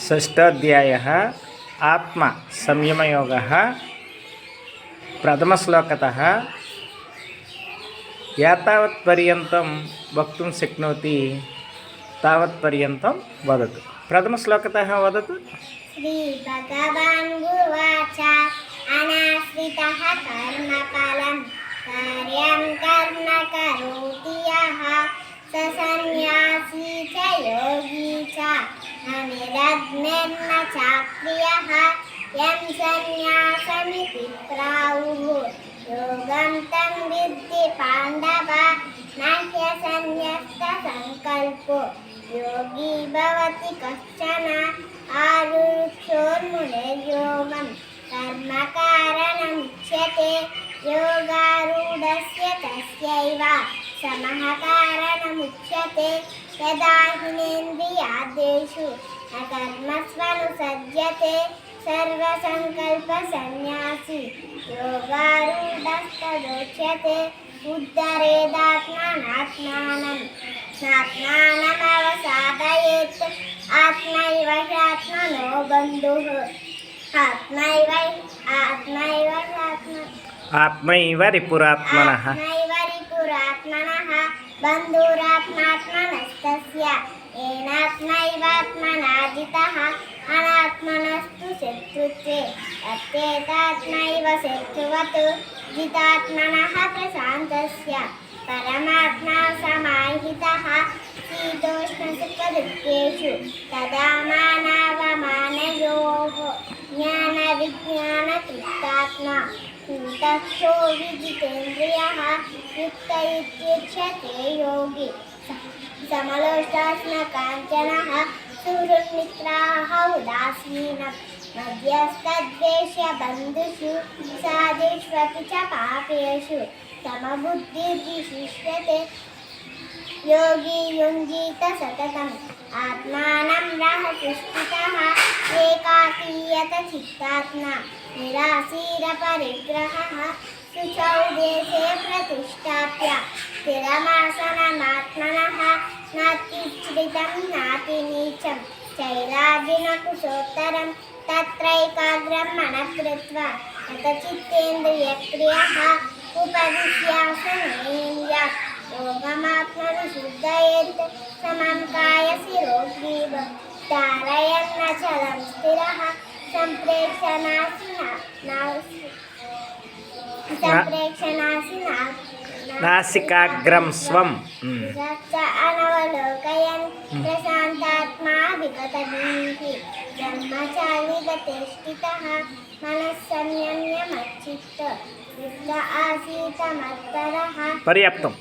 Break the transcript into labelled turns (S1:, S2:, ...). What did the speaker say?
S1: षष्ठाध्यायः आत्म संयमयोगः प्रथमश्लोकतः यातावत्पर्यन्तं वक्तुं शक्नोति तावत्पर्यन्तं वदतु। प्रथमश्लोकतः वदतु।
S2: श्रीभगवान् उवाच अनाश्रितः कर्मफलं कार्यं कर्म करोति यः स सन्न्यासी च योगी च न निरग्निर्न चाक्रियः यं सन्न्यासमिति प्राहुः योगं तं विद्धि पाण्डव न ह्यसन्न्यस्तसङ्कल्पो योगी भवति कश्चन आरुक्षोन्मुनिर्योगं कर्मकारणमुच्यते योगारूढस्य तस्यैव समः कारणमुच्यते यदा हिनेन्द्रियादेषु न कर्मस्वनुसज्जते सर्वसङ्कल्पसन्न्यासी योगारूढस्तदोच्यते उद्धरेदात्मनात्मानं नात्मानमवसादयेत् आत्मैव ह्यात्मनो बन्धुः
S1: आत्मैव रिपुरात्मनः
S2: बन्धुरात्मात्मनस्तस्य येनात्मैवात्मना जितः अनात्मनस्तु शत्रुत्वे तत्तेतात्मैव शत्रुवत् जितात्मनः प्रशान्तस्य परमात्मा समाहितः शीतोष्णसुखदुःखेषु तदा मानावमानयोः ज्ञानविज्ञानतृप्तात्मा कूटस्थो विजितेन्द्रियः युक्त इत्युच्यते योगी समलोष्टास्मकाञ्चनः सुहृन्मित्राः उदासीनः मध्यस्तद्वेष्य बन्धुषु साधुष्वपि च पापेषु समबुद्धिर्विशिष्यते योगी युञ्जीत सततम् आत्मानं रहसुष्ठितः एकाकीयत चित्तात्मा निराशीरपरिग्रहः शुचौ देशे प्रतिष्ठाप्य स्थिरमासनमात्मनः नात्युच्छ्रितं नातिनीचं चैराजिनकुशोत्तरं तत्रैकाग्रं मनः कृत्वा यतचित्तेन्द्रियक्रियः उपविश्यासनेन्द्रियात् योगमात्मविशुद्धयेत् समं कायशिरोग्रीव धारयन्नचलं स्थिरः
S1: नासिकाग्रं स्वं
S2: अनवलोकयन् प्रशान्तात्मा विगतभीः ब्रह्मचारी गतेष्ठितः मनः संयम्य मच्चित्त युक्त आसीत् मत्परः।
S1: पर्याप्तम्।